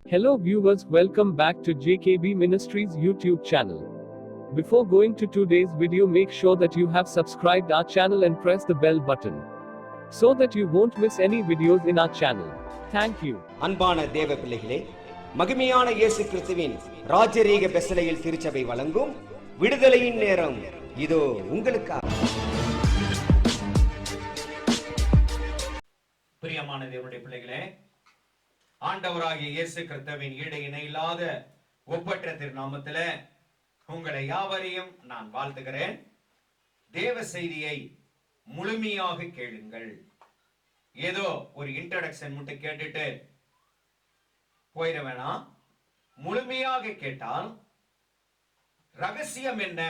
Hello viewers, welcome back to JKB Ministries YouTube channel. Before going to today's video, make sure that you have subscribed our channel and press the bell button so that you won't miss any videos in our channel. Thank you. அன்பான தேவ பிள்ளைகளே, மகிமையான இயேசு கிறிஸ்துவின் ராஜரீக பெசலையில் திருச்சபை வழங்கும் விடுதலையின் நேரம் இதோ உங்களுக்காக. பிரியமான தேவனுடைய பிள்ளைகளே, ஆண்டவராகிய இயேசு கிறிஸ்துவின் ஈடு இணையில்லாத ஒப்பற்ற திருநாமத்திலே உங்களை யாவரையும் நான் வாழ்த்துகிறேன். தேவ செய்தியை முழுமையாக கேளுங்கள். ஏதோ ஒரு இன்ட்ரோடக்ஷன் மட்டும் கேட்டுட்டு போயிட வேணாம். முழுமையாக கேட்டால் ரகசியம் என்ன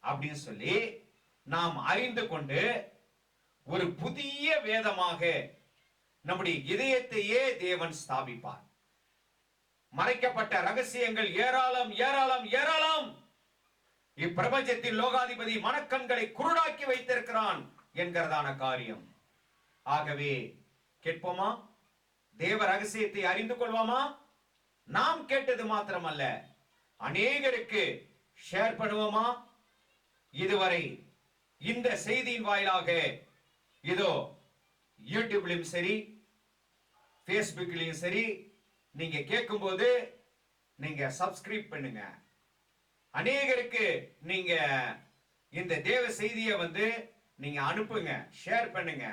அப்படின்னு சொல்லி நாம் அறிந்து கொண்டு ஒரு புதிய வேதமாக நம்முடைய இதயத்தையே தேவன் ஸ்தாபிப்பார். மறைக்கப்பட்ட ரகசியங்கள் ஏராளம் ஏராளம் ஏராளம். இப்பிரபஞ்சத்தின் லோகாதிபதி மனக்கண்களை குருடாக்கி வைத்திருக்கிறான் என்கிறதான காரியம். ஆகவே கேட்போமா? தேவ ரகசியத்தை அறிந்து கொள்வோமா? நாம் கேட்டது மாத்திரமல்ல, அநேகருக்கு ஷேர் பண்ணுவோமா? இதுவரை இந்த செய்தியின் வாயிலாக இதோ யூடியூப்லயும் சரி, பேஸ்புக்லயும் சரி, நீங்க கேட்கும்போது நீங்க சப்ஸ்கிரைப் பண்ணுங்க. அநேகருக்கு நீங்க இந்த தேவ செய்தியை நீங்க அனுப்புங்க, ஷேர் பண்ணுங்க.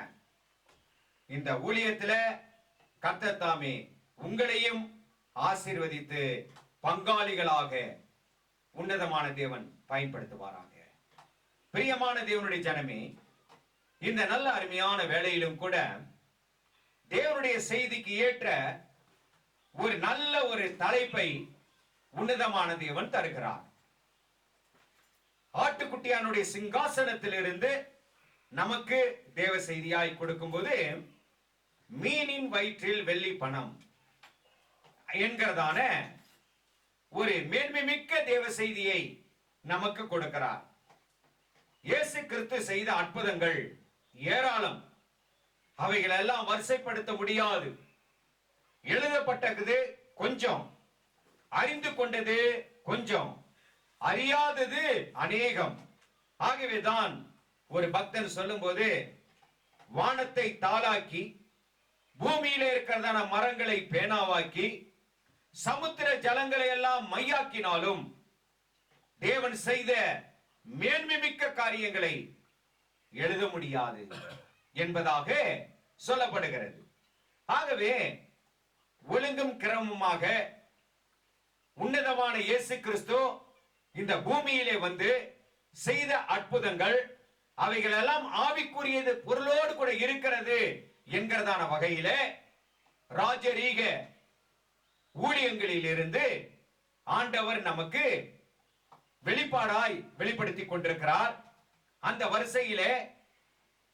இந்த ஊழியத்துல கர்த்தர் தாமே உங்களையும் ஆசீர்வதித்து பங்காளிகளாக உன்னதமான தேவன் பயன்படுத்துவாராக. பிரியமான தேவனுடைய ஜனமே, இந்த நல்ல அருமையான வேளையிலும் கூட தேவனுடைய செய்திக்கு ஏற்ற ஒரு நல்ல ஒரு தலைப்பை உன்னதமான தேவன் தருகிறார். ஆட்டுக்குட்டியானுடைய சிங்காசனத்திலிருந்து நமக்கு தேவ செய்தியாய் கொடுக்கும் போது மீனின் வயிற்றில் வெள்ளி பணம் என்கிறதான ஒரு மேன்மை மிக்க தேவ செய்தியை நமக்கு கொடுக்கிறார். இயேசு கிறிஸ்து செய்த அற்புதங்கள் ஏராளம். அவைகள் எல்லாம் வரிசைப்படுத்த முடியாது. எழுதப்பட்டது கொஞ்சம், அறிந்து கொண்டது கொஞ்சம், அறியாதது அநேகம். ஆகவேதான் ஒரு பக்தன் சொல்லும் போது, வானத்தை தாளாக்கி பூமியில இருக்கிறதான மரங்களை பேனாவாக்கி சமுத்திர ஜலங்களை எல்லாம் மையாக்கினாலும் தேவன் செய்த மேன்மை மிக்க காரியங்களை எழுத முடியாது என்பதாக சொல்லப்படுகிறது. ஆகவே ஒழுங்கும் கிரமமாக உன்னதமான இயேசு கிறிஸ்து இந்த பூமியிலே செய்த அற்புதங்கள் அவைகள் எல்லாம் ஆவிக்குரியது, பொருளோடு கூட இருக்கிறது என்கிறதான வகையில ராஜரீக ஊழியங்களில் இருந்து ஆண்டவர் நமக்கு வெளிப்பாடாய் வெளிப்படுத்தி கொண்டிருக்கிறார். அந்த வரிசையிலே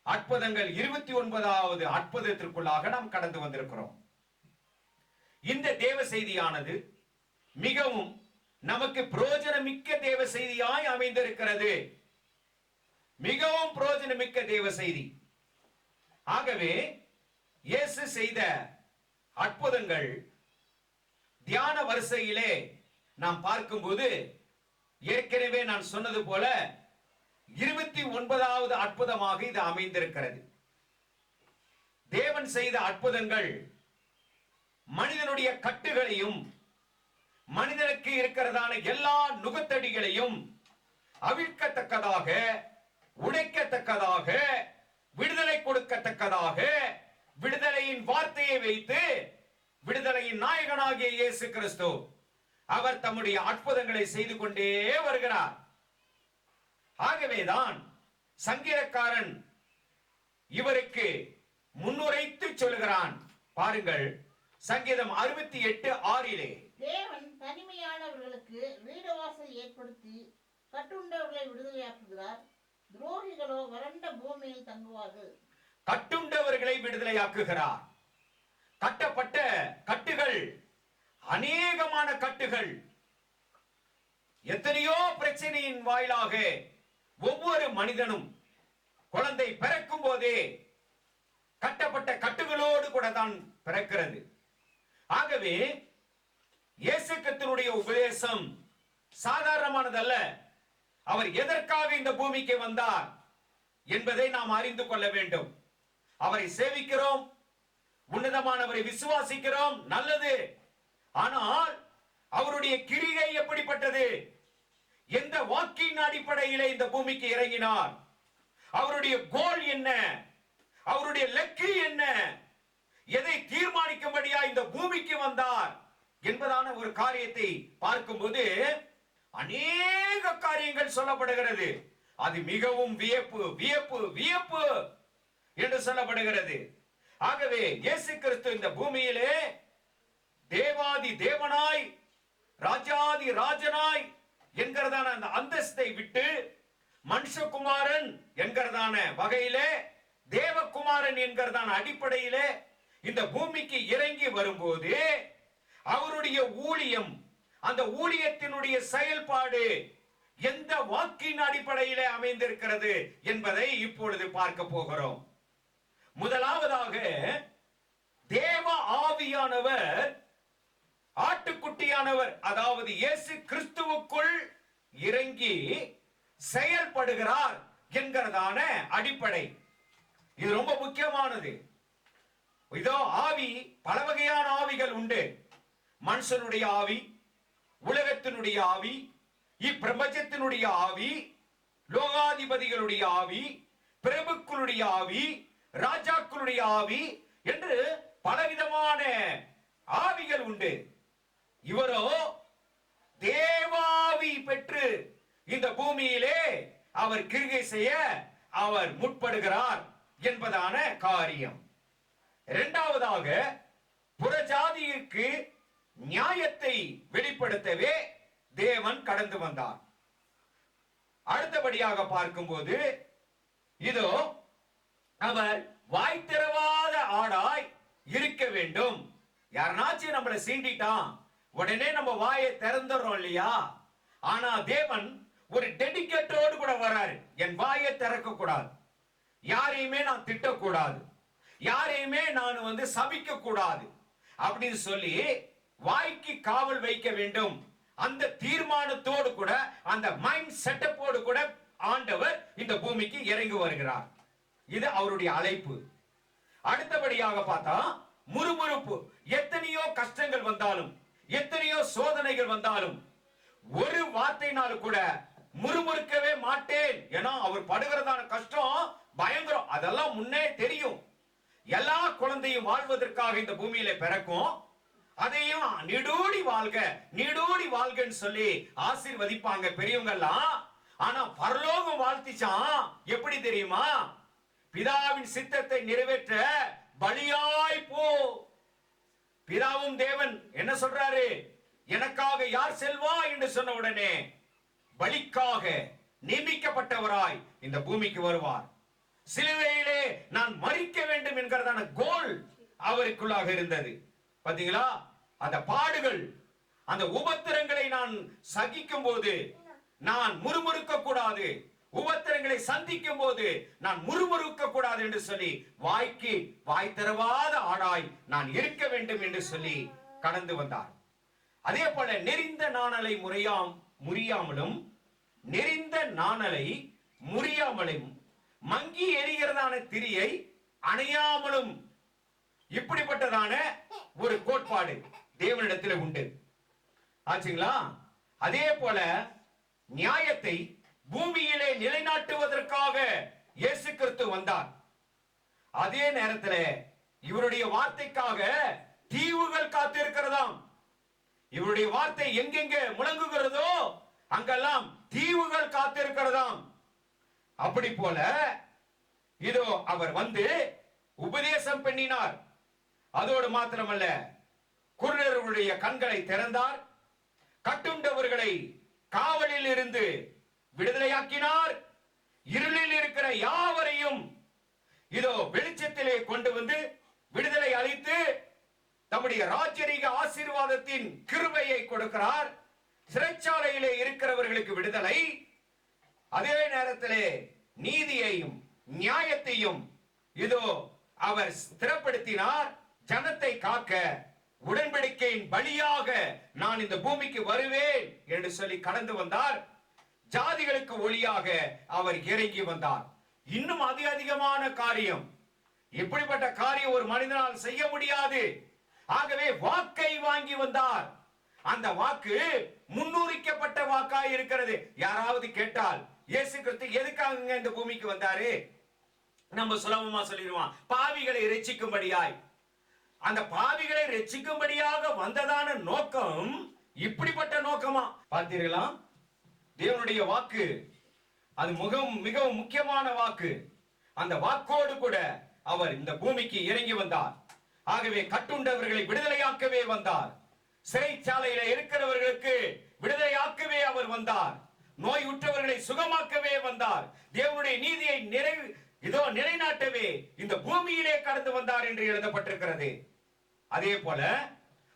அற்புதங்கள் 29வது அற்புதத்திற்குள்ளாக நாம் கடந்து வந்திருக்கிறோம். இந்த தேவ செய்தியானது மிகவும் நமக்கு பிரயோஜனமிக்க தேவ செய்தியாய் அமைந்திருக்கிறது. மிகவும் பிரயோஜனமிக்க தேவ செய்தி. ஆகவே இயேசு செய்த அற்புதங்கள் தியான வரிசையிலே நாம் பார்க்கும்போது ஏற்கனவே நான் சொன்னது போல 29வது அற்புதமாக இது அமைந்திருக்கிறது. தேவன் செய்த அற்புதங்கள் மனிதனுடைய கட்டுகளையும் மனிதனுக்கு இருக்கிறதான எல்லா நுகத்தடிகளையும் அவிழ்க்கத்தக்கதாக, உடைக்கத்தக்கதாக, விடுதலை கொடுக்கத்தக்கதாக, விடுதலையின் வார்த்தையை வைத்து விடுதலையின் நாயகனாகிய இயேசு கிறிஸ்து அவர் தம்முடைய அற்புதங்களை செய்து கொண்டே வருகிறார். ஆகவேதான் சங்கீதக்காரன் இவருக்கு முன்னுரைத்து சொல்கிறான். பாருங்கள், சங்கீதம் 68:6 தேவன் தனிமையானவர்களுக்கு வீடுவாசல் ஏற்படுத்தி கட்டுண்டவர்களை விடுதலையாக்குகிறார். துரோகிகளோ வறண்ட பூமியில் தங்குவார்கள். கட்டுண்டவர்களை விடுதலையாக்குகிறார். கட்டப்பட்ட கட்டுகள், அநேகமான கட்டுகள், எத்தனையோ பிரச்சனையின் வாயிலாக ஒவ்வொரு மனிதனும் குழந்தை பிறக்கும் போதே கட்டப்பட்ட கட்டுகளோடு கூட தான் பிறக்கிறது. ஆகவே இயேசு கிறிஸ்துவினுடைய உபதேசம் சாதாரணமானதல்ல. அவர் எதற்காக இந்த பூமிக்கு வந்தார் என்பதை நாம் அறிந்து கொள்ள வேண்டும். அவரை சேவிக்கிறோம், உன்னதமானவரை விசுவாசிக்கிறோம், நல்லது. ஆனால் அவருடைய கிரியை எப்படிப்பட்டது? எந்த வாக்கின் அடிப்படையிலே இந்த பூமிக்கு இறங்கினார்? அவருடைய கோல் என்ன? அவருடைய லக்கு என்ன? எதை தீர்மானிக்கும்படியா இந்த பூமிக்கு வந்தார் என்பதான ஒரு காரியத்தை பார்க்கும்போது அநேக காரியங்கள் சொல்லப்படுகிறது. அது மிகவும் வியப்பு வியப்பு வியப்பு என்று சொல்லப்படுகிறது. ஆகவே இயேசு கிறிஸ்து இந்த பூமியிலே தேவாதி தேவனாய், ராஜாதி ராஜனாய் என்கிறதான அந்த அந்தஸ்தை விட்டு மனுஷகுமாரன் என்கிறதான வகையிலே, தேவகுமாரன் என்கிறதான அடிப்படையிலே இந்த பூமிக்கு இறங்கி வரும்போது அவருடைய ஊழியம், அந்த ஊழியத்தினுடைய செயல்பாடு எந்த வாக்கின் அடிப்படையிலே அமைந்திருக்கிறது என்பதை இப்பொழுது பார்க்க போகிறோம். முதலாவதாக, தேவ ஆவியானவர் ஆட்டுக்குட்டியானவர், அதாவது இயேசு கிறிஸ்துவுக்குள் இறங்கி செயல்படுகிறார் என்கிறதான அடிப்படை. இது ரொம்ப முக்கியமானது. இதோ ஆவி, பல வகையான ஆவிகள் உண்டு. மனுஷனுடைய ஆவி, உலகத்தினுடைய ஆவி, இப்பிரபஞ்சத்தினுடைய ஆவி, லோகாதிபதிகளுடைய ஆவி, பிரபுக்களுடைய ஆவி, ராஜாக்களுடைய ஆவி என்று பலவிதமான ஆவிகள் உண்டு. இவரோ தேவாவி பெற்று இந்த பூமியிலே அவர் கிரியை செய்ய அவர் முற்படுகிறார் என்பதான காரியம். இரண்டாவதாக, புறஜாதிக்கு நியாயத்தை வெளிப்படுத்தவே தேவன் கடந்து வந்தார். அடுத்தபடியாக பார்க்கும்போது இதோ அவர் வாய் திறவாத ஆடாய் இருக்க வேண்டும். யாருனாச்சும் நம்மளை சீண்டிட்டான் உடனே நம்ம வாயை திறந்துறோம் இல்லையா? ஆனா தேவன் ஒரு டெடிகேட்டோடு கூட வராரு. என் வாயை திறக்க கூடாது, யாரையுமே நான் திட்டக்கூடாது, யாரையுமே நான் சபிக்க கூடாது அப்படின்னு சொல்லி வாய்க்கு காவல் வைக்க வேண்டும். அந்த தீர்மானத்தோடு கூட, அந்த மைண்ட் செட்டப்போடு கூட ஆண்டவர் இந்த பூமிக்கு இறங்கி வருகிறார். இது அவருடைய அழைப்பு. அடுத்தபடியாக பார்த்தா முறுமுறுப்பு. எத்தனையோ கஷ்டங்கள் வந்தாலும், எத்தனையோ சோதனைகள் வந்தாலும் ஒரு வார்த்தையினாலும் கூட முறுமுறுக்கவே மாட்டேன். ஏன்னா அவர் படுகிறதான கஷ்டம் பயங்கரம். அதெல்லாம் முன்னே தெரியும். எல்லா குழந்தையும் வாழ்வதற்காக இந்த பூமியில பிறக்கும். அதையும் நீடூடி வாழ்க, நீடூடி வாழ்கன்னு சொல்லி ஆசீர்வதிப்பாங்க பெரியவங்க எல்லாம். ஆனா பரலோகம் வாழ்த்திச்சான். எப்படி தெரியுமா? பிதாவின் சித்தத்தை நிறைவேற்ற பலியாய் போ. பிதாவும் தேவன் என்ன சொல்றாரு? எனக்காக யார் செல்வா என்று சொன்ன உடனே பலிக்காக நியமிக்கப்பட்டவராய் இந்த பூமிக்கு வருவார். சிலுவையிலே நான் மரிக்க வேண்டும் என்கிறதான கோல் அவருக்குள்ளாக இருந்தது. பாத்தீங்களா? அந்த பாடுகள், அந்த உபத்திரங்களை நான் சகிக்கும் போது நான் முறுமுறுக்க கூடாது, உபத்திரங்களை சந்திக்கும் போது நான் முறுமுறுக்க கூடாது என்று சொல்லி வாய்க்கு வாய் திறவாத ஆடாய் நான் இருக்க வேண்டும் என்று சொல்லி கடந்து வந்தார். அதே போல நெறிந்த நாணலை முறியாமலும், நெறிந்த நாணலை முறியாமலும், மங்கி எரிகிறதான திரியை அணையாமலும், இப்படிப்பட்டதான ஒரு கோட்பாடு தேவனிடத்தில் உண்டு. ஆச்சுங்களா? அதே போல நியாயத்தை பூமியிலே நிலைநாட்டுவதற்காக இயேசு கிறிஸ்து வந்தார். அதே நேரத்தில் இவருடைய வார்த்தைக்காக தீவுகள் காத்திருக்கிறதாம். இவருடைய வார்த்தை எங்கெங்க முழங்குகிறதோ அங்கெல்லாம் தீவுகள் காத்திருக்கிறதாம். அப்படி போல இதோ அவர் வந்து உபதேசம் பண்ணினார். அதோடு மாத்திரமல்ல, குருடர்களுடைய கண்களை திறந்தார், கட்டுண்டவர்களை காவலில் இருந்து விடுதலையாக்கினார், இருளில் இருக்கிற யாவரையும் இதோ வெளிச்சத்திலே கொண்டு வந்து விடுதலை அளித்து தம்முடைய ராஜரீக ஆசீர்வாதத்தின் கிருபையை கொடுக்கிறார். சிறைச்சாலையிலே இருக்கிறவர்களுக்கு விடுதலை, அதே நேரத்திலே நீதியையும் நியாயத்தையும் இதோ அவர் ஸ்திரப்படுத்தினார். ஜனத்தை காக்க உடன்படிக்கையின் பலியாக நான் இந்த பூமிக்கு வருவேன் என்று சொல்லி கடந்து வந்தார். ஜாதிகளுக்கு ஒளியாக அவர் இறங்கி வந்தார். இன்னும் அதிகமான காரியம், இப்படிப்பட்ட காரியம் ஒரு மனிதனால் செய்ய முடியாது. ஆகவே வாக்கை வாங்கி வந்தார். அந்த வாக்கு முன்னூரிக்கப்பட்ட வாக்காய் இருக்கிறது. யாராவது கேட்டால் இயேசு கிறிஸ்து எதுக்காக இந்த பூமிக்கு வந்தாரு, நம்ம சுலபமா சொல்லிடுவான், பாவிகளை இரட்சிக்கும்படியாய். அந்த பாவிகளை இரட்சிக்கும்படியாக வந்ததான நோக்கம் இப்படிப்பட்ட நோக்கமா பார்த்தீர்களா? தேவனுடைய வாக்கு அது மிகவும் முக்கியமான வாக்கு. அந்த வாக்கோடு கூட அவர் இந்த பூமிக்கு இறங்கி வந்தார். ஆகவே கட்டுண்டவர்களை விடுதலையாக்கவே வந்தார். சிறைச்சாலையில இருக்கிறவர்களுக்கு விடுதலையாக்கவே அவர் வந்தார். நோய் உற்றவர்களை சுகமாக்கவே வந்தார். தேவனுடைய நீதியை நிலைநாட்டவே இந்த பூமியிலே கடந்து வந்தார் என்று எழுதப்பட்டிருக்கிறது. அதே போல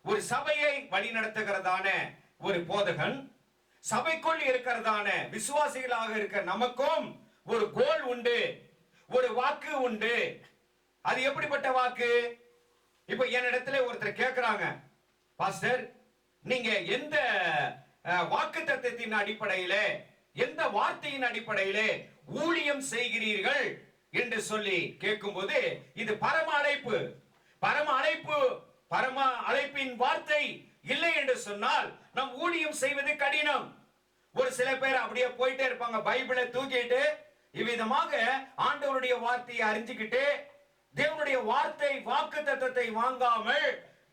ஒரு சபையை வழிநடத்துகிறதான ஒரு போதகன், சபைக்குள் இருக்கிறதான விசுவாசிகளாக இருக்கிற நமக்கும் ஒரு கோல் உண்டு, ஒரு வாக்கு உண்டு. அது எப்படிப்பட்ட வாக்கு? இப்ப என்னிடத்துல ஒருத்தர் கேட்கிறாங்க, பாஸ்டர் நீங்க எந்த வாக்கு தத்தத்தின் அடிப்படையில, எந்த வார்த்தையின் அடிப்படையில ஊழியம் செய்கிறீர்கள் என்று சொல்லி கேட்கும்போது, இது பரம அழைப்பு. பரம அழைப்பின் வார்த்தை இல்லை என்று சொன்னால் நம் ஊழியம் செய்வது கடினம். ஒரு சில பேர் அப்படியே போயிட்டே இருப்பாங்க, பைபிளை தூக்கிட்டு இவ்விதமாக ஆண்டவருடைய வார்த்தையை அறிஞ்சுக்கிட்டு தேவனுடைய வார்த்தை வாக்கு தத்தத்தை வாங்காமல்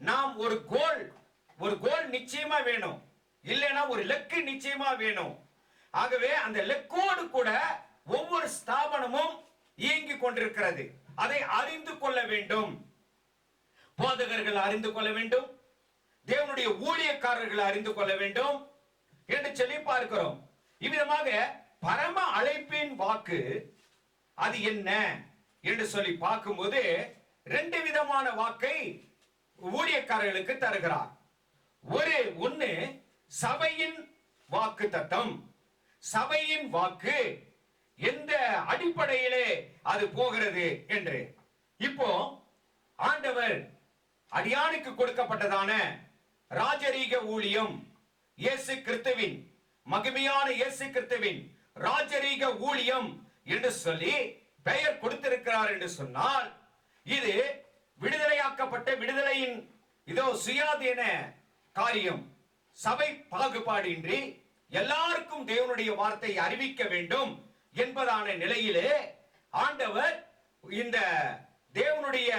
நாம் ஒரு கோல் நிச்சயமா வேணும், இல்லைன்னா ஒரு லக்கு நிச்சயமா வேணும். ஆகவே அந்த லக்கோடு கூட ஒவ்வொரு ஸ்தாபனமும் இயங்கிக் கொண்டிருக்கிறது. அதை அறிந்து கொள்ள வேண்டும். போதகர்கள் அறிந்து கொள்ள வேண்டும், தேவனுடைய ஊழியக்காரர்கள் அறிந்து கொள்ள வேண்டும் என்று சொல்லி பார்க்கிறோம். இவ்விதமாக பரம அழைப்பின் வாக்கு அது என்ன என்று சொல்லி பார்க்கும்போது ரெண்டு விதமான வாக்கை ஊழியக்காரர்களுக்கு தருகிறார். ஒன்னு சபையின் வாக்கு தத்தம், சபையின் வாக்கு எந்த அடிப்படையிலே அது போகிறது என்று. இப்போ ஆண்டவர் அடியானுக்கு கொடுக்கப்பட்டதான ராஜரீக ஊழியம், இயேசு கிறிஸ்துவின் மகிமையான இயேசு கிறிஸ்துவின் ராஜரீக ஊழியம் என்று சொல்லி பெயர் கொடுத்திருக்கிறார் என்று சொன்னால், இது விடுதலையாக்கப்பட்ட விடுதலையின் சுயாதீன காரியம். சபை பாகுபாடு இன்றி எல்லாருக்கும் தேவனுடைய வார்த்தை அறிவிக்க வேண்டும் என்பதான நிலையிலே ஆண்டவர் இந்த தேவனுடைய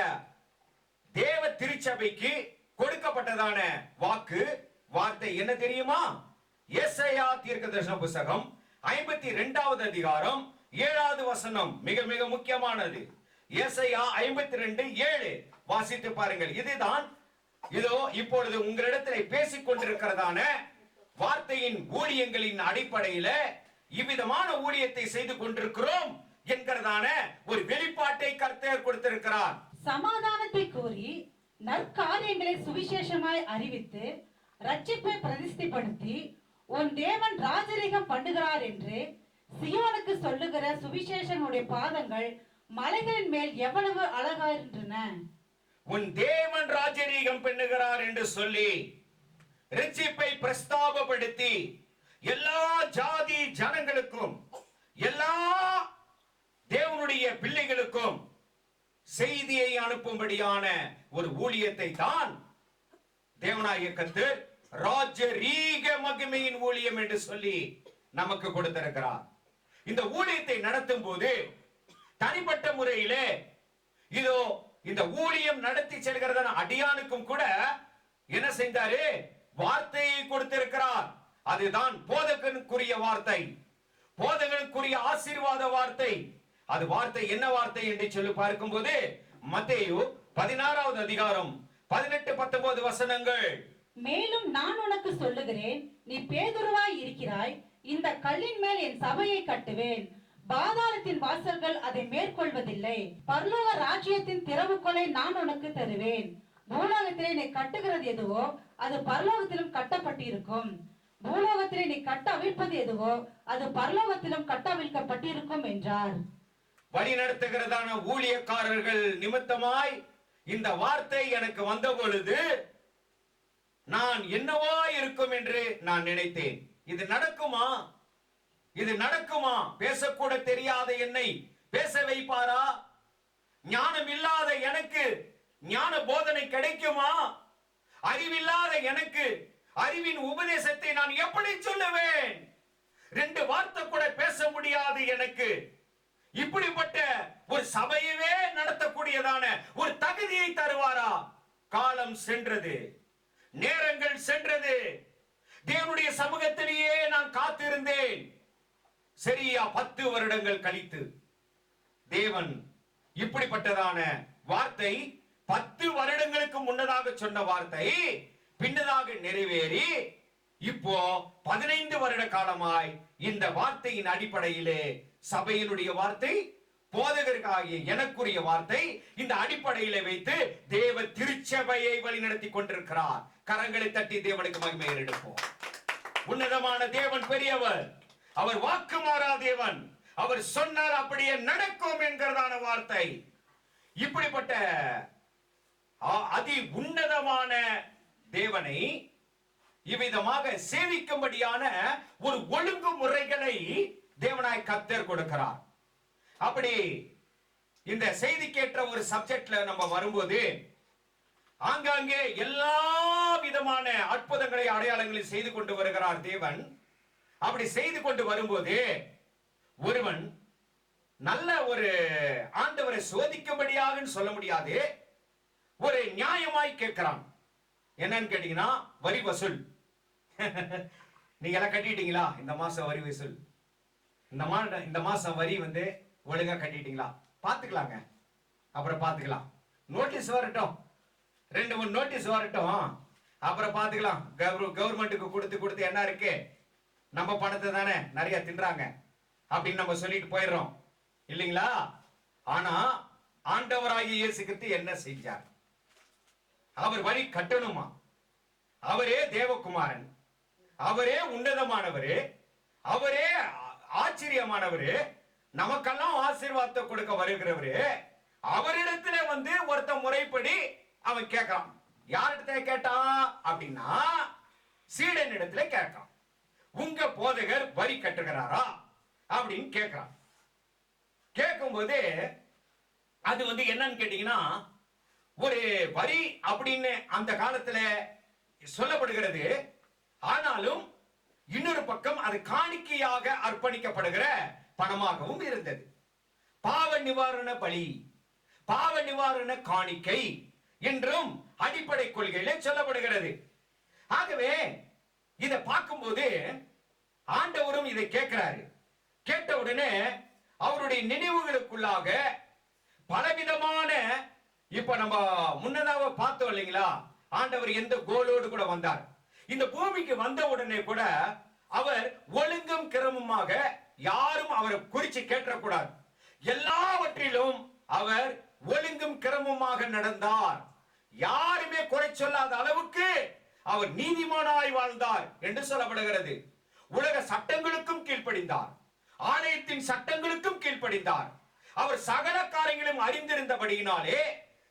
தேவ திருச்சபைக்கு கொடுக்கப்பட்டதான வார்த்தை என்ன தெரியுமா? ஏசாயா தீர்க்கதரிசன புத்தகம் 52வது அதிகாரம் 7வது வசனம் மிக மிக முக்கியமானது. ஏசாயா 52:7 வாசித்து பாருங்கள். இதுதான் இப்பொழுது உங்களிடத்தில் பேசிக் கொண்டிருக்கிறதான வார்த்தையின் ஊழியங்களின் அடிப்படையில இவ்விதமான ஊழியத்தை செய்து கொண்டிருக்கிறோம் என்கிறதான ஒரு வெளிப்பாட்டை கர்த்தர் கொடுத்திருக்கிறார். சமாதானத்தை கோரி நற்காரியங்களை சுவிசேஷமாய் அறிவித்து ரட்சிப்பை பிரதிஷ்டைப்படுத்தி உன் தேவன் ராஜரீகம் பண்ணுகிறார் என்று சியோனுக்கு சொல்லுகிற சுவிசேஷனுடைய பாதங்கள் மலைகளின் மேல் எவ்வளவு அழகாயிருந்தன. உன் தேவன் ராஜரீகம் பண்ணுகிறார் என்று சொல்லி ரட்சிப்பை பிரஸ்தாபப்படுத்தி எல்லா ஜாதி ஜனங்களுக்கும், எல்லா தேவனுடைய பிள்ளைகளுக்கும் செய்தியை அனுப்பும்படியான ஒரு ஊழியத்தை தான் தேவனாகிய கர்த்தர் ராஜரீக மகிமையின் ஊழியம் என்று சொல்லி நமக்கு கொடுத்திருக்கிறார். இந்த ஊழியத்தை நடத்தும் போது தனிப்பட்ட முறையிலே இந்த ஊழியம் நடத்தி செல்கிறதான அடியானுக்கும் கூட என்ன செய்தாரு? வார்த்தையை கொடுத்திருக்கிறார். அதுதான் போதகனுக்குரிய வார்த்தை, போதகனுக்குரிய ஆசீர்வாத வார்த்தை. அது வார்த்தை என்ன வார்த்தை என்று சொல்லி பார்க்கும்போது மத்தேயு 16வது அதிகாரம் 18-19 வசனங்கள். மேலும் நான் உனக்கு சொல்லுகிறேன், நீ பேதுருவாய் இருக்கிறாய், இந்த கல்லின் மேல் என் சபையை கட்டுவேன், பாதாளத்தின் வாசல்கள் அதை மேற்கொள்வதில்லை. பரலோக ராஜ்யத்தின் திறவுகோலை நான் உனக்கு தருவேன். பூலோகத்திலே நீ கட்டுகிறது எதுவோ அது பரலோகத்திலும் கட்டப்பட்டிருக்கும், பூலோகத்திலே நீ கட்ட அவிழ்ப்பது எதுவோ அது பரலோகத்திலும் கட்ட அவிழ்க்கப்பட்டிருக்கும் என்றார். வழி நடத்துகிறதான ஊழியக்காரர்கள் நிமித்தமாய் இந்த வார்த்தை எனக்கு வந்த பொழுது நான் என்னவா இருக்கும் என்று நான் நினைத்தேன். இது நடக்குமா? இது நடக்குமா? பேசக்கூட தெரியாத என்னை பேச வைப்பாரா? ஞானம் இல்லாத எனக்கு ஞான போதனை கிடைக்குமா? அறிவில்லாத எனக்கு அறிவின் உபதேசத்தை நான் எப்படி சொல்லுவேன்? 2 வார்த்தை கூட பேச முடியாது எனக்கு இப்படிப்பட்ட ஒரு சபையவே நடத்தக்கூடியதான ஒரு தகுதியை தருவாரா? காலம் சென்றது, நேரங்கள் சென்றது. தேவனுடைய சமூகத்திலேயே நான் காத்திருந்தேன். சரியா 10 வருடங்கள் கழித்து தேவன் இப்படிப்பட்டதான வார்த்தை 10 வருடங்களுக்கு முன்னதாக சொன்ன வார்த்தை பின்னதாக நிறைவேறி இப்போ 15 வருட காலமாய் இந்த வார்த்தையின் அடிப்படையிலே சபையினுடைய வார்த்தை, போதகருக்காகிய எனக்குரிய வார்த்தை, இந்த அடிப்படையிலே வைத்து தேவ திருச்சபையை வழிநடத்தி கொண்டிருக்கிறார். கரங்களை தட்டி தேவனுக்கு மகிமை எடுப்போம். உன்னதமான தேவன் பெரியவர். அவர் வாக்கு மாறா தேவன். அவர் சொன்னால் அப்படியே நடக்கும் என்கிறதான வார்த்தை. இப்படிப்பட்ட அதி உன்னதமான தேவனை இவ்விதமாக சேவிக்கும்படியான ஒரு ஒழுங்கு முறைகளை தேவனாய் கர்த்தர் கொடுக்கிறார். அப்படி இந்த செய்திக்கேற்ற ஒரு சப்ஜெக்ட்ல நம்ம வரும்போது ஆங்காங்கே எல்லா விதமான அற்புதங்களை அடையாளங்களை செய்து கொண்டு வருகிறார் தேவன். அப்படி செய்து கொண்டு வரும்போது ஒருவன் நல்ல ஒரு ஆண்டவரை சோதிக்கும்படியாக சொல்ல முடியாது, ஒரு நியாயமாய் கேட்கிறான். என்னன்னு கேட்டீங்கன்னா வரி வசூல். நீங்க எல்லாம் கட்டிட்டீங்களா? இந்த மாசம் வரி வசூல், இந்த மாசம் வரி ஒழுங்கா கட்டிட்டீங்களா? பாத்துக்கலாங்க, அப்புறம் பாத்துக்கலாம். நோட்டீஸ் வரட்டும், 2-3 நோட்டீஸ் வரட்டும், அப்புறம் பாத்துக்கலாம். கவர்மெண்ட்டுக்கு கொடுத்து என்ன இருக்கு, நம்ம பணத்தை தானே நிறைய தின்றாங்க அப்படின்னு நம்ம சொல்லிட்டு போயிடுறோம் இல்லைங்களா? ஆனா ஆண்டவராகிய இயேசு கிறிஸ்து என்ன செஞ்சார்? அவர் வரி கட்டணுமா? அவரே தேவகுமாரன், அவரே உன்னதமானவரு, அவரே ஆச்சரியமானவரு, நமக்கெல்லாம் ஆசீர்வாதத்தை கொடுக்க வருகிறவரு. அவரிடத்துல ஒருத்த முறைப்படி அவன் கேட்கான். யாரிடத்துல கேட்டான் அப்படின்னா சீடன் இடத்துல கேட்கான். உங்க போதகர் வரி கட்டுகிறாரா அப்படின்னு கேட்கிறான். கேட்கும்போது அது என்னன்னு கேட்டீங்கன்னா ஒரு வரி அப்படின்னு அந்த காலத்துல சொல்லப்படுகிறது. ஆனாலும் இன்னொரு பக்கம் அது காணிக்கையாக அர்ப்பணிக்கப்படுகிற பணமாகவும் இருந்தது. பாவ நிவாரண பலி, பாவ நிவாரண காணிக்கை என்றும் அடிப்படை கொள்கையிலே சொல்லப்படுகிறது. ஆகவே இதை பார்க்கும்போது ஆண்டவரும் இதை கேட்கிறாரு. கேட்ட உடனே அவருடைய நினைவுகளுக்குள்ளாக பலவிதமான, இப்ப நம்ம முன்னதாக பார்த்தோம் இல்லைங்களா, ஆண்டவர் எந்த கோலோடு கூட வந்தார். இந்த பூமிக்கு வந்த உடனே கூட அவர் ஒழுங்கும் கிரமமாக, யாரும் அவரை குறிச்சு கேட்டக்கூடாது, எல்லாவற்றிலும் அவர் ஒழுங்கும் கிரமமாக நடந்தார். யாருமே குறை சொல்லாத அளவுக்கு அவர் நீதிமானாய் வாழ்ந்தார் என்று சொல்லப்படுகிறது. உலக சட்டங்களுக்கும் கீழ்ப்படிந்தார், ஆலயத்தின் சட்டங்களுக்கும் கீழ்ப்படிந்தார். அவர் சகல காரியங்களும் அறிந்திருந்தபடியினாலே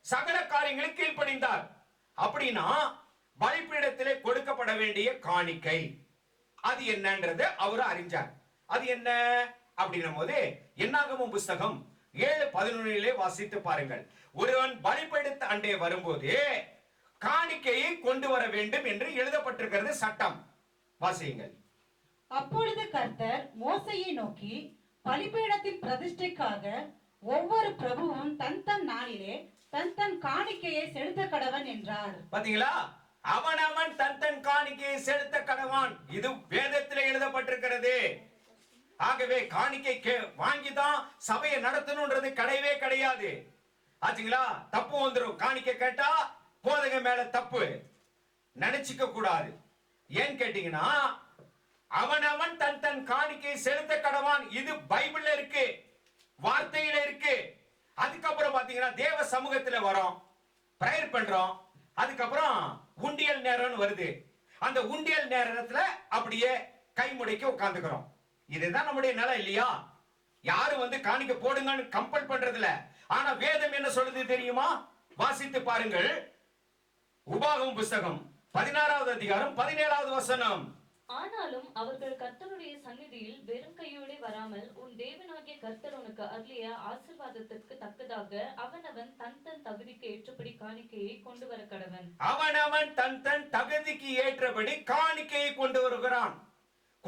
சகல காரியங்களும் கீழ்ப்படிந்தார். அப்படின்னா பலிபீடத்திலே கொடுக்கப்பட வேண்டிய காணிக்கை அது என்னன்றது அவர் அறிஞ்சார். அது என்ன அப்படின்னும் போது என்னாகமம் புஸ்தகம் 7:11 வாசித்து பாருங்கள். ஒருவன் பலிபீடத்த அண்டே வரும்போது காணிக்கையை கொண்டு வர வேண்டும் என்று எழுதப்பட்டிருக்கிறது சட்டம். வாசியுங்கள். அப்பொழுது கர்த்தர் மோசேயை நோக்கி, பலிபீடத்தின் பிரதிஷ்டைக்காக ஒவ்வொரு பிரபுவும் தன் நாளிலே தன் காணிக்கையை செலுத்த கடவன் என்றார். பாத்தீங்களா? அவன் தன் காணிக்கையை செலுத்த கடவான். இது வேதத்தில் எழுதப்பட்டிருக்கிறது. ஆகவே காணிக்கை வாங்கிதான் சபையை நடத்தணும்ன்றது கிடையவே கிடையாது. ஆச்சுங்களா? தப்பு வந்துடும். காணிக்கை கேட்டா போதக மேல தப்பு நினைச்சுக்க கூடாது. ஏன் கேட்டீங்கன்னா அவன் தன் காணிக்கையை செலுத்த கடவான். இது பைபிள்ல இருக்கு, வார்த்தையில இருக்கு. அதுக்கப்புறம் பாத்தீங்கன்னா தேவ சமூகத்துல வரோம், பிரேயர் பண்றோம். அதுக்கப்புறம் உண்டியல் நேரம்னு வருது. அந்த உண்டியல் நேரத்துல அப்படியே கை முடைக்க உட்கார்ந்துக்கிறோம். இதுதான் நம்முடைய நிலை இல்லையா? யாரும் காணிக்க போடுங்கன்னு கம்பல் பண்றது இல்ல. ஆனா வேதம் என்ன சொல்லுது தெரியுமா? வாசித்து பாருங்கள். உபாகமம் புஸ்தகம் 16வது அதிகாரம் 17வது வசனம். ஆனாலும் அவர்கள் கர்த்தருடைய சந்நிதியில் வெறும் கையோடு வராமல் உன் தேவனாகிய கர்த்தர் உனக்கு அருளிய ஆசீர்வாதத்திற்கு தக்கதாக அவனவன் தன் தன் தகுதிக்கு ஏற்றபடி காணிக்கையை கொண்டு வர கடவன். அவனவன் தன் தன் தகுதிக்கு ஏற்றபடி காணிக்கையை கொண்டு வருகிறான்,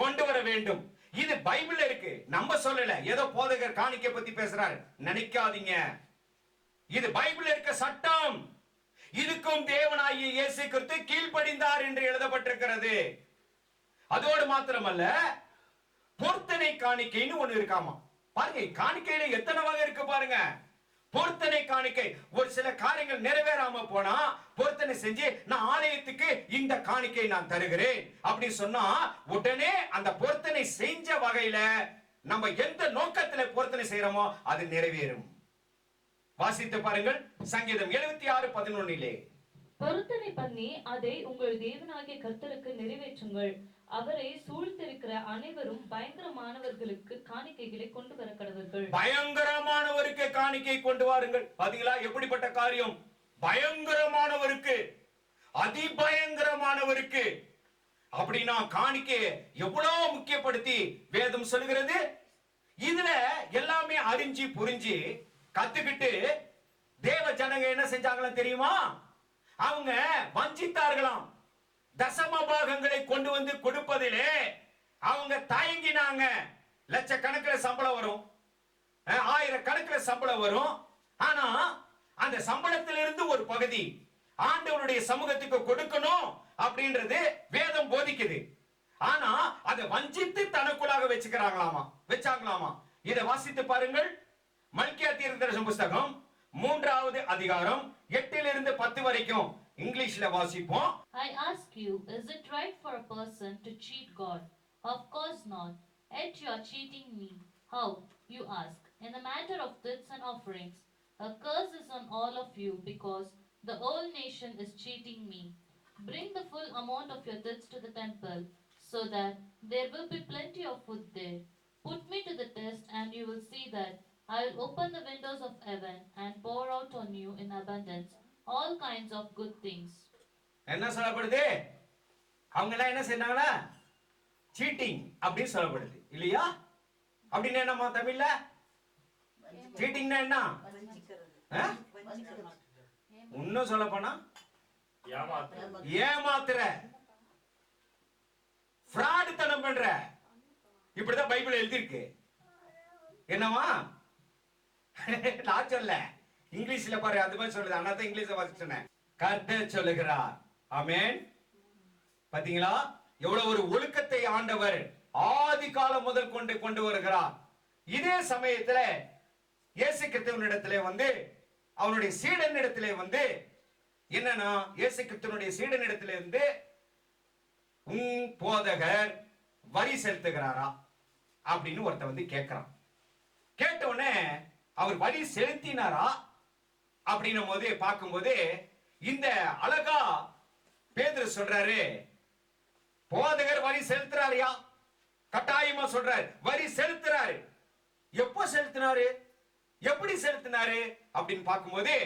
கொண்டு வர வேண்டும். இது பைபிள்ல இருக்கு, நம்ம சொல்லல. ஏதோ போதகர் காணிக்கை பத்தி பேசுறாரு நினைக்காதீங்க. இது பைபிள்ல இருக்க சட்டம். இதுக்கும் தேவனாகிய இயேசு கிறிஸ்து கீழ்ப்படிந்தார் என்று எழுதப்பட்டிருக்கிறது. அதோடு மாத்திரமல்ல, பொருத்தனை காணிக்கைன்னு ஒண்ணு இருக்காமா. பாருங்க, காணிக்கையில எத்தனை வகை இருக்கு பாருங்க. பொருத்தனை காணிக்கை, ஒரு சில காரியங்கள் நிறைவேறாம போனா பொருத்தனை செஞ்சு நான் ஆலயத்துக்கு இந்த காணிக்கை நான் தருகிறேன் அப்படி சொன்னா உடனே அந்த பொருத்தனை செஞ்ச வகையில நம்ம எந்த நோக்கத்துல பொருத்தனை செய்யறோமோ அது நிறைவேறும். வாசித்து பாருங்கள், சங்கீதம் 76:11. பொருத்தனை பண்ணி அதை உங்கள் தேவனாகிய கர்த்தருக்கு நிறைவேற்றுங்கள். அவரை சூழ்ந்திருக்கிற அனைவரும் பயங்கரமானவர்களுக்கு காணிக்கைகளை கொண்டு வர கடவர்கள். பயங்கரமானவருக்கு காணிக்கை கொண்டு வாருங்கள். பாத்தீங்களா எப்படிப்பட்ட காரியம்? பயங்கரமானவருக்கு, அதிபயங்கரமானவருக்கு. அப்படின்னா காணிக்கை எவ்வளவு முக்கியப்படுத்தி வேதம் சொல்லுகிறது. இதுல எல்லாமே அறிஞ்சு புரிஞ்சு கத்துக்கிட்டு தேவ ஜனங்க என்ன செஞ்சாங்களாம் தெரியுமா? அவங்க வஞ்சித்தார்களாம். தசம பாகங்களை கொண்டு வந்து கொடுப்பதிலே அவங்க தயங்கினாங்க. லட்சக்கணக்கில் சம்பளம் வரும், 1000 கணக்கில் சம்பளம் வரும். ஆனா அந்த சம்பளத்திலிருந்து ஒரு பகுதி ஆண்டவருடைய சமூகத்துக்கு கொடுக்கணும் அப்படின்றது வேதம் போதிக்குது. ஆனா அதை வஞ்சித்து தனக்குள்ளாக வச்சாங்களாமா. இதை வாசித்து பாருங்கள். மல்கியா தீர்க்கதரிசன புத்தகம் 3வது அதிகாரம் 8 10 வரைக்கும் இங்கிலீஷ்ல வாசிப்போம். I ask you, is it right for a person to cheat God? Of course not. Yet you are cheating me. How? You ask. In the matter of tithes and offerings, a curse is on all of you because the whole nation is cheating me. Bring the full amount of your tithes to the temple, so that there will be plenty of food there. Put me to the test, and you will see that I will open the windows of heaven and pour out on you in abundance all kinds of good things. என்ன சொல்லப்படுது? அவங்க எல்லாம் என்ன செய்றாங்களா? Seating அப்படி சொல்லப்படுது இல்லையா? அப்படின்னா என்னமா தமிழ்ல? சீட்டிங்னா என்ன? இன்னும் சொல்ல போனா ஏமாத்துற, ஃப்ராட் தனம் பண்ற. இப்படிதான் பைபிள் எழுதிருக்கு. என்னவா? நான் சொல்ல, இங்கிலீஷ்ல பாரு, அது மாதிரி சொல்லுது. ஆனா தான் இங்கிலீஷ்ல வாசிச்சேன். கர்த்தர் சொல்லுகிறார். ஆமென். பாத்தீங்களா எவ்வளவு ஒரு ஒழுக்கத்தை ஆண்டவர் ஆதி காலம் முதல் கொண்டு வருகிறார். இதே சமயத்துல இயேசு கிறிஸ்துவினிடத்திலே வந்து அவனுடைய சீடனிடத்திலே வந்து என்னன்னா, இயேசு கிறிஸ்துவினுடைய சீடனிடத்திலே இருந்து போதகர் வரி செலுத்துகிறாரா அப்படின்னு ஒருத்த வந்து கேட்கிறான். கேட்ட உடனே அவர் வரி செலுத்தினாரா அப்படின்னும் போது பார்க்கும்போது இந்த அழகா பேதுரு சொல்றாரு, போதகர் வரி செலுத்துறாருயா. கட்டாயமா சொல்றாரு, வரி செலுத்துறாரு. எப்போ செலுத்தினாரு, எப்படி செலுத்தினாரு அப்படின்னு பார்க்கும்போது,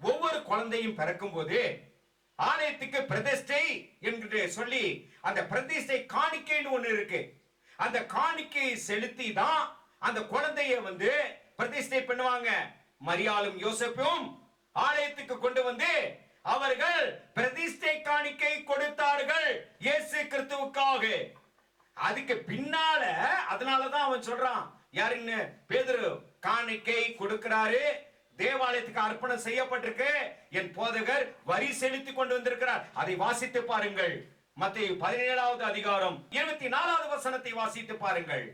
ஒவ்வொரு குழந்தையும் பிறக்கும் போது ஆலயத்துக்கு பிரதிஷ்டை என்று சொல்லி அந்த பிரதிஷ்டை காணிக்கைன்னு ஒண்ணு இருக்கு. அந்த காணிக்கையை செலுத்தி தான் அந்த குழந்தைய வந்து பிரதிஷ்டை பண்ணுவாங்க. மரியாளும் யோசேப்பும் ஆலயத்துக்கு கொண்டு வந்து அவர்கள் பிரதிஷ்டை காணிக்கை கொடுத்தார்கள் இயேசு கிறிஸ்துவுக்காக. அதுக்கு பின்னால அதனாலதான் அவன் சொல்றான், யாருன்னு பேதுரு காணிக்கை கொடுக்கிறாரு, தேவாலயத்துக்கு அர்ப்பணம் செய்யப்பட்டிருக்கு, என் போதகர் வரி செலுத்தி கொண்டு வந்திருக்கிறார். அதை வாசித்து பாருங்கள். மத்தேயு 17வது அதிகாரம் 24வது வசனத்தை வாசித்து பாருங்கள்.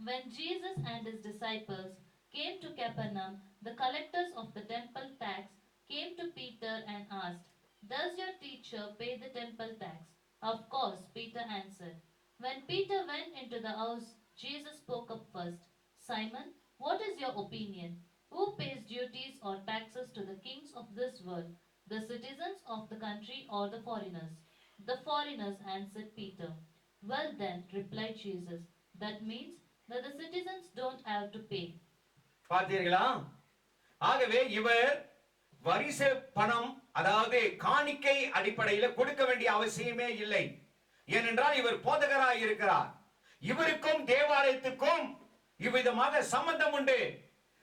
When Jesus and his disciples came to Capernaum, the collectors of the temple tax came to Peter and asked, "Does your teacher pay the temple tax?" Of course, Peter answered. When Peter went into the house, Jesus spoke up first. "Simon, what is your opinion? Who pays duties or taxes to the kings of this world, the citizens of the country or the foreigners?" The foreigners, answered Peter. "Well then," replied Jesus, "that means that the citizens don't have to pay." பார்த்தீர்களா? ஆகவே இவர் வரி பணம் அதாவது காணிக்கை அடிப்படையில கொடுக்க வேண்டிய அவசியமே இல்லை. ஏனென்றால் இவர் போதகராய் இருக்கிறார். இவருக்கும் தேவாலயத்துக்கும் இவ்விதமாக சம்பந்தம் உண்டு.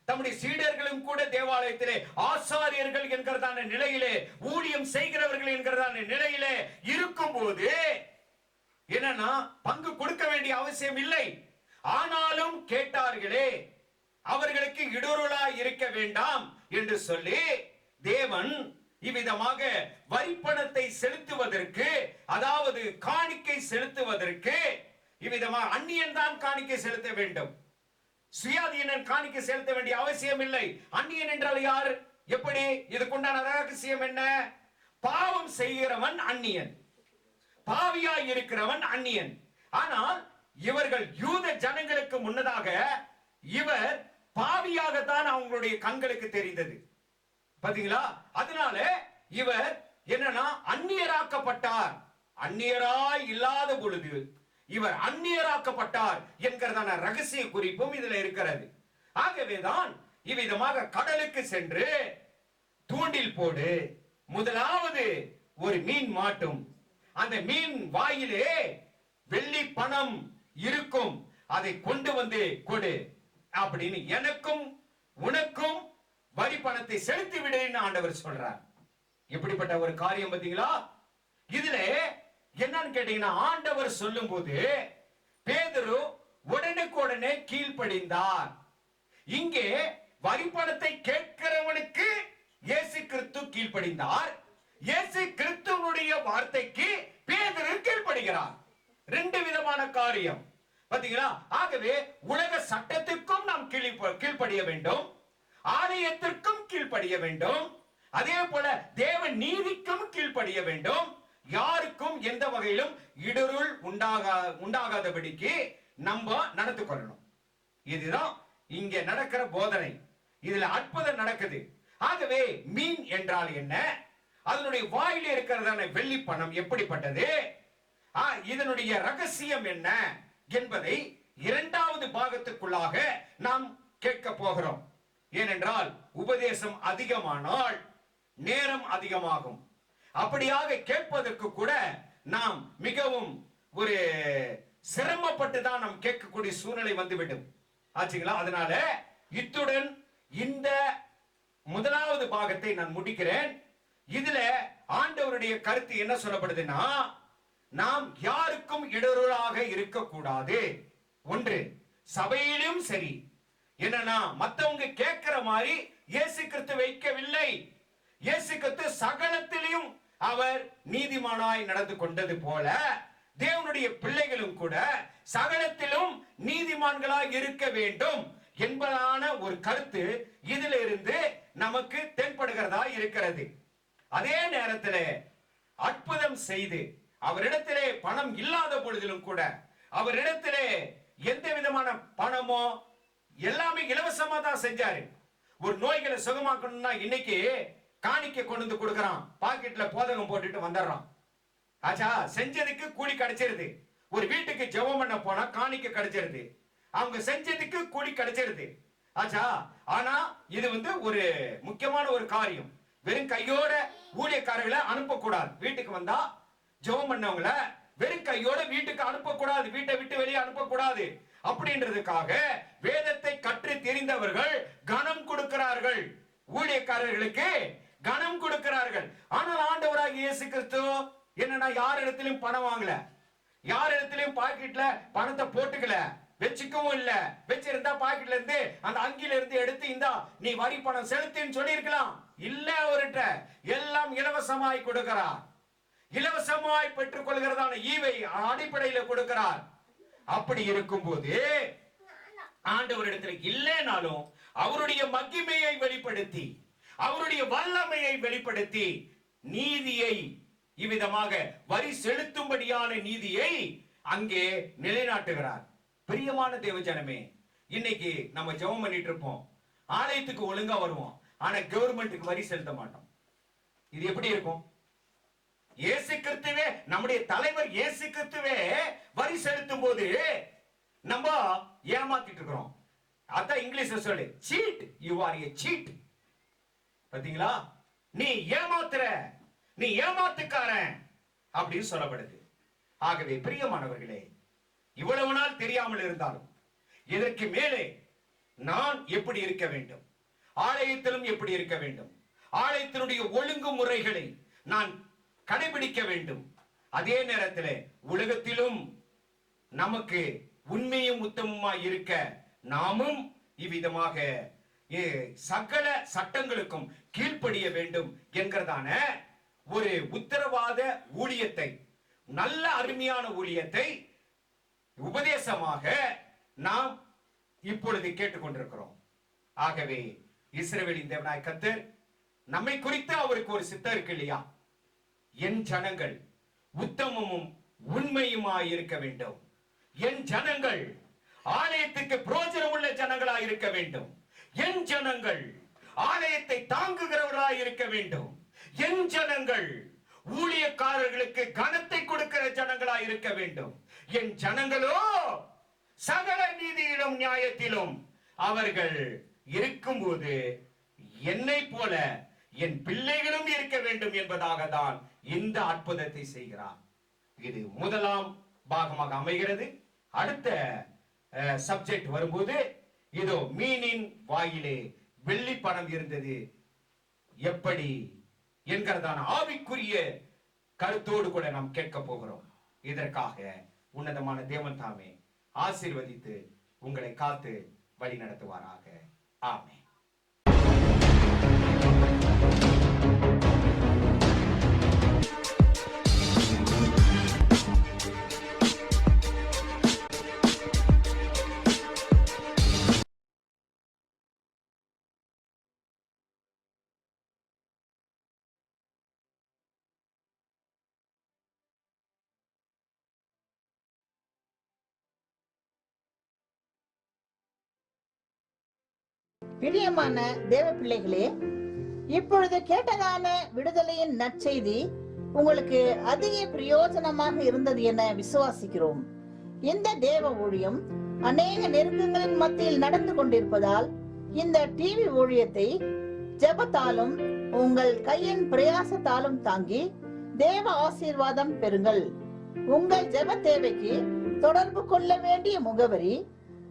தம்முடைய சீடர்களும் கூட தேவாலயத்திலே ஆசாரியர்கள் என்கிறதான நிலையிலே, ஊழியம் செய்கிறவர்கள் என்கிறதான நிலையிலே இருக்கும் போது என்னன்னா பங்கு கொடுக்க வேண்டிய அவசியம் இல்லை. ஆனாலும் கேட்டார்களே, அவர்களுக்கு இடையூறா இருக்க வேண்டாம் என்று சொல்லி தேவன் இவ்விதமாக வரிப்பணத்தை செலுத்துவதற்கு, அதாவது காணிக்கை செலுத்துவதற்கு இவ்விதமாக அந்நியன் தான் காணிக்கை செலுத்த வேண்டும். சுயாதீனன் காணிக்கை செலுத்த வேண்டிய அவசியம் இல்லை. அந்நியன் என்றால் யார்? எப்படி? இதுக்குண்டான ரகசியம் என்ன? பாவம் செய்கிறவன் அந்நியன், பாவியாய் இருக்கிறவன் அந்நியன். ஆனால் இவர்கள் யூத ஜனங்களுக்கு முன்னதாக இவர் பாவியாகத்தான் அவங்களுடைய கண்களுக்கு தெரிந்தது. பாத்தீங்களா? அதனால இவர் என்னன்னா அந்நியராக்கப்பட்டார். அந்நியராய் இல்லாத பொழுது இவர் அந்நியராக்கப்பட்டார் என்கிறதான ரகசிய குறிப்பும் இதுல இருக்கிறது. ஆகவேதான் இவ்விதமாக கடலுக்கு சென்று தூண்டில் போடு, முதலாவது ஒரு மீன் மாட்டும், அந்த மீன் வாயிலே வெள்ளி பணம் இருக்கும், அதை கொண்டு வந்து கொடு அப்படின்னு எனக்கும் உனக்கும் வரி பணத்தை செலுத்தி விடுன்னு ஆண்டவர் சொல்றார். எப்படிப்பட்ட ஒரு காரியம் பாத்தீங்களா? இதுல என்னன்னு கேட்டீங்கன்னா, ஆண்டவர் சொல்லும் போது பேதுரு உடனுக்குடனே கீழ்ப்படிந்தார். இங்கே வரி பணத்தை கேட்கிறவனுக்கு இயேசு கிறிஸ்து கீழ்ப்படிந்தார். இயேசு கிறிஸ்துவனுடைய வார்த்தைக்கு பேதுரு கீழ்ப்படுகிறார். ரெண்டு விதமான காரியம் பாத்தீங்களா? ஆகவே உலக சட்டத்திற்கும் நாம் கீழ்ப்படிய வேண்டும், ஆலயத்திற்கும் கீழ்ப்படிய வேண்டும், அதே போல தேவ நீதிக்கும் கீழ்ப்படிய வேண்டும். யாருக்கும் எந்த வகையிலும் இடருள் உண்டாகாதபடிக்கு நம்ம நடந்து கொள்ளணும். இதுதான் இங்க நடக்கிற போதனை. இதுல அற்புதம் நடக்குது. ஆகவே மீன் என்றால் என்ன, அதனுடைய வாயில இருக்கிறதான வெள்ளி பணம் எப்படிப்பட்டது, இதனுடைய ரகசியம் என்ன என்பதை இரண்டாவது பாகத்துக்குள்ளாக நாம் கேட்க போகிறோம். ஏனென்றால் உபதேசம் அதிகமானால் நேரம் அதிகமாகும். அப்படியாக கேட்பதற்கு கூட நாம் மிகவும் ஒரு சிரமப்பட்டு தான் நாம் கேட்கக்கூடிய சூழ்நிலை வந்துவிடும். ஆச்சுங்களா? அதனால இத்துடன் இந்த முதலாவது பாகத்தை நான் முடிக்கிறேன். இதுல ஆண்டவருடைய கருத்து என்ன சொல்லப்படுதுன்னா, நாம் யாருக்கும் இடையூறாக இருக்கக்கூடாது. ஒன்று, சபையிலும் சரி, என்னன்னா மத்தவங்க கேட்கிற மாதிரி இயேசு கிறிஸ்து வைக்கவில்லை. இயேசு கிறிஸ்து சகலத்திலும் அவர் நீதிமானாய் நடந்து கொண்டது போல தேவனுடைய பிள்ளைகளும் கூட சகலத்திலும் நீதிமான்களாய் இருக்க வேண்டும் என்பதான ஒரு கருத்து இதில் இருந்து நமக்கு தென்படுகிறதா இருக்கிறது. அதே நேரத்தில் அற்புதம் செய்து அவரிடத்திலே பணம் இல்லாத பொழுதிலும் கூட அவரிடத்திலே எந்த விதமான பணமோ எல்லாமே இலவசமா தான் செஞ்சாரு. ஒரு நோய்களை சுகமாக்கணும்னா இன்னைக்கு காணிக்கை கொண்டு வந்து கொடுக்கறான், பாக்கெட்ல போதகம் போட்டுட்டு வந்துடுறான். ஆச்சா, செஞ்சதுக்கு கூலி கிடைச்சிருது. ஒரு வீட்டுக்கு ஜெபம் பண்ண போனா காணிக்கை கிடைச்சிருது, அவங்க செஞ்சதுக்கு கூலி கிடைச்சிருது. ஆச்சா, ஆனா இது ஒரு முக்கியமான ஒரு காரியம். வெறும் கையோட ஊழியக்காரர்களை அனுப்பக்கூடாது. வீட்டுக்கு வந்தா ஜெபம் பண்ணவங்கள வெறும் கையோட வீட்டுக்கு அனுப்பக்கூடாது, வீட்டை விட்டு வெளியே அனுப்பக்கூடாது. அப்படின்றதுக்காக வேதத்தை கற்று தெரிந்தவர்கள் கனம் கொடுக்கிறார்கள், ஊழியக்காரர்களுக்கு கனம் கொடுக்கிறார்கள். ஆனால் ஆண்டவராகிய இயேசு கிறிஸ்து என்னன்னா யார் இடத்திலும் பணம் வாங்கல, யார் இடத்திலும் பாக்கெட்ல பணத்தை போட்டுக்கல, வச்சுக்கவும் இல்ல. வச்சிருந்தா பாக்கெட்ல இருந்து அந்த அங்கில இருந்து எடுத்து இந்தா நீ வரி பணம் செலுத்தின்னு சொல்லி இருக்கலாம். இல்ல, அவர்கிட்ட எல்லாம் இலவசமாய் கொடுக்கிறார். இலவசமாய் பெற்றுக் கொள்கிறதான ஈவை அடிப்படையில கொடுக்கிறார். அப்படி இருக்கும்போது ஆண்டவரிடத்தில் இல்லைனாலும் அவருடைய மகிமையை வெளிப்படுத்தி அவருடைய வல்லமையை வெளிப்படுத்தி நீதியை இவ்விதமாக வரி செலுத்தும்படியான நீதியை அங்கே நிலைநாட்டுகிறார். பிரியமான தேவஜனமே, இன்னைக்கு நம்ம ஜெபம் பண்ணிட்டு இருப்போம், ஆலயத்துக்கு ஒழுங்கா வருவோம், ஆனா கவர்மெண்ட்டுக்கு வரி செலுத்த மாட்டோம். இது எப்படி இருக்கும்? இயேசு கிறிஸ்துவே, நம்முடைய தலைவர் இயேசு கிறிஸ்துவே வரி செலுத்தும் போது நம்ம ஏமாத்திட்டு இருக்கிறோம். அதான் இங்கிலீஷ்ல சொல்லு, cheat, you are a cheat. பாத்தீங்களா? நீ ஏமாத்துற, நீ ஏமாத்துக்காரன் அப்படின்னு சொல்லப்படுது. ஆகவே பிரியமானவர்களே, இவ்வளவு நாள் தெரியாமல் இருந்தாலும் இதற்கு மேலே நான் எப்படி இருக்க வேண்டும், ஆலயத்திலும் எப்படி இருக்க வேண்டும், ஆலயத்தினுடைய ஒழுங்குமுறைகளை நான் கடைபிடிக்க வேண்டும். அதே நேரத்தில் உலகத்திலும் நமக்கு உண்மையும் உத்தமமாய் இருக்க நாமும் இவ்விதமாக சகல சட்டங்களுக்கும் கீழ்ப்படிய வேண்டும் என்கிறதான ஒரு உத்தரவாத ஊழியத்தை, நல்ல அருமையான ஊழியத்தை உபதேசமாக நாம் இப்பொழுது கேட்டுக்கொண்டிருக்கிறோம். ஆகவே இஸ்ரவேலின் தேவனாய் கர்த்தர் நம்மை குறித்து அவருக்கு ஒரு சித்தம் இருக்கு இல்லையா? என் ஜனங்கள் உத்தமமும் உண்மையுமாய் இருக்க வேண்டும், என் ஜனங்கள் ஆலயத்துக்கு பிரயோஜனம் உள்ள ஜனங்களாய் இருக்க வேண்டும், என் ஜனங்கள் ஆலயத்தை தாங்குகிறவர்களாய் இருக்க வேண்டும், என் ஜனங்கள் ஊழியக்காரர்களுக்கு கனத்தை கொடுக்கிற ஜனங்களாய் இருக்க வேண்டும். என் ஜனங்களோ சகல நீதியிலும் நியாயத்திலும் அவர்கள் இருக்கும்போது என்னை போல என் பிள்ளைகளும் இருக்க வேண்டும் என்பதாக தான் இந்த அற்புதத்தை செய்கிறார். இது முதலாம் பாகமாக அமைகிறது. அடுத்த சப்ஜெக்ட் வரும்போது இதோ மீனின் வாயிலே வெள்ளி பணம் இருந்தது எப்படி என்கிறதான ஆவிக்குரிய கருத்தோடு கூட நாம் கேட்க போகிறோம். இதற்காக உன்னதமான தேவன் தாமே ஆசீர்வதித்து உங்களை காத்து வழி நடத்துவாராக. ஆமென். பிரியமான தேவ பிள்ளைகளே, இப்பொழுது கேட்டதான விடுதலையின் நற்செய்தி உங்களுக்கு அதிக பிரயோஜனமாக இருந்தது என விசுவாசிக்கிறோம். இந்த தேவ ஊழியம் அநேக நெருக்கங்களின் மத்தியில் நடந்து கொண்டிருப்பதால் இந்த டிவி ஊழியத்தை ஜெபத்தாலும் உங்கள் கையின் பிரயாசத்தாலும் தாங்கி தேவ ஆசீர்வாதம் பெறுங்கள். உங்கள் ஜெப தேவைக்கு தொடர்பு கொள்ள வேண்டிய முகவரி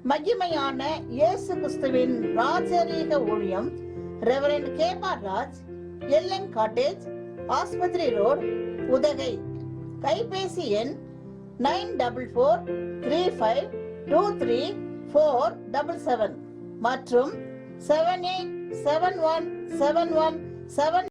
மகிமையான இயேசு கிறிஸ்துவின் ராஜரீக ஊழியம், ரெவரண்ட் கேபார் ராஜ், எல்என் காட்டேஜ், ஆஸ்பத்திரி ரோட், உதகை. கைபேசி எண் 9435234477 மற்றும் 78717177